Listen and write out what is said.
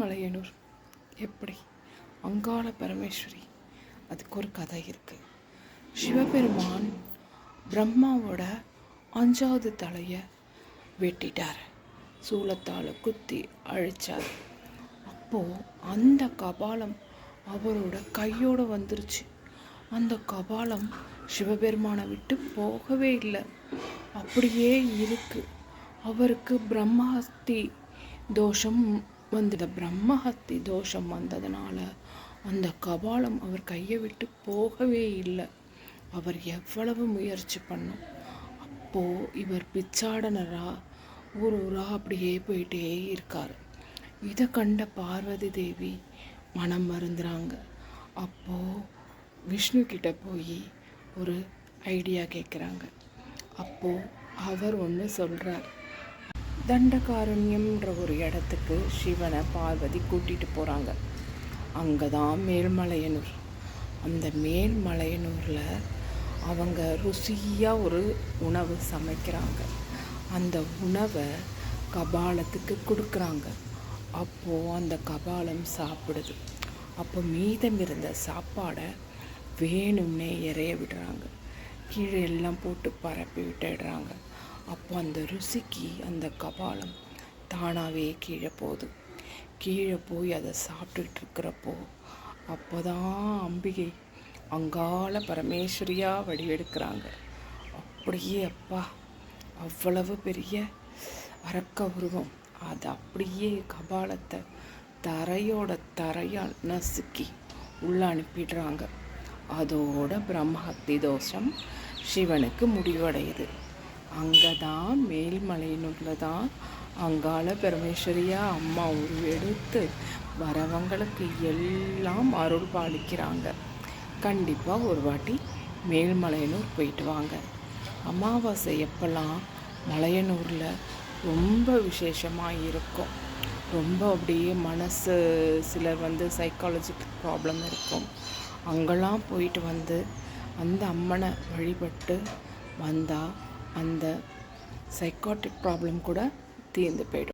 மேல்மலையனூர் எப்படி அங்காள பரமேஸ்வரி, அதுக்கு ஒரு கதை இருக்குது. சிவபெருமான் பிரம்மாவோட 5வது தலையை வெட்டிட்டார், சூலத்தால் குத்தி அழிச்சார். அப்போது அந்த கபாலம் அவரோட கையோடு வந்துருச்சு. அந்த கபாலம் சிவபெருமானை விட்டு போகவே இல்லை, அப்படியே இருக்கு. அவருக்கு பிரம்மஹத்தி தோஷம் பிரம்மஹத்தி தோஷம் வந்ததுனால அந்த கபாலம் அவர் கையை விட்டு போகவே இல்லை. அவர் எவ்வளவு முயற்சி பண்ணும். அப்போது இவர் பிச்சாடனரா ஊரா அப்படியே போயிட்டே இருக்கார். இதை கண்ட பார்வதி தேவி மனம் மறந்துறாங்க. அப்போது விஷ்ணு கிட்ட போய் ஒரு ஐடியா கேட்குறாங்க. அப்போது அவர் ஒன்று சொல்கிறார். தண்டகாரண்யம்ன்ற ஒரு இடத்துக்கு சிவனை பார்வதி கூட்டிகிட்டு போகிறாங்க. அங்கே தான் மேல்மலையனூர். அந்த மேல்மலையனூரில் அவங்க ருசியாக ஒரு உணவு சமைக்கிறாங்க. அந்த உணவை கபாலத்துக்கு கொடுக்குறாங்க. அப்போது அந்த கபாலம் சாப்பிடுது. அப்போ மீதம் இருந்த சாப்பாடை வேணும்னே இறைய விடுறாங்க. கீழே எல்லாம் போட்டு பரப்பி விட்டுடுறாங்க. அப்போ அந்த ருசிக்கு அந்த கபாலம் தானாகவே கீழே போகுது. கீழே போய் அதை சாப்பிட்டுக்கிட்டு இருக்கிறப்போ அப்போ தான் அம்பிகை அங்காள பரமேஸ்வரியாக வடிவெடுக்கிறாங்க. அப்படியே அப்பா அவ்வளவு பெரிய அரக்க உருவம், அது அப்படியே கபாலத்தை தரையால் நசுக்கி உள்ளே அனுப்பிடுறாங்க. அதோட பிரம்மஹத்தி தோஷம் சிவனுக்கு முடிவடையுது. அங்கே தான் மேல்மலையனூரில் தான் அங்காள பரமேஸ்வரியாக அம்மா உருவெடுத்து வரவங்களுக்கு எல்லாம் அருள் பாலிக்கிறாங்க. கண்டிப்பாக ஒரு வாட்டி மேல்மலையனூர் போயிட்டு வாங்க. அமாவாசை எப்போல்லாம் மலையனூரில் ரொம்ப விசேஷமாக இருக்கும். ரொம்ப அப்படியே மனசு சிலர் சைக்காலஜிக்கல் ப்ராப்ளம் இருக்கும். அங்கெல்லாம் போயிட்டு அந்த அம்மனை வழிபட்டு வந்தால் அந்த சைக்காட்டிக் ப்ராப்ளம் கூட தீர்ந்து போயிடும்.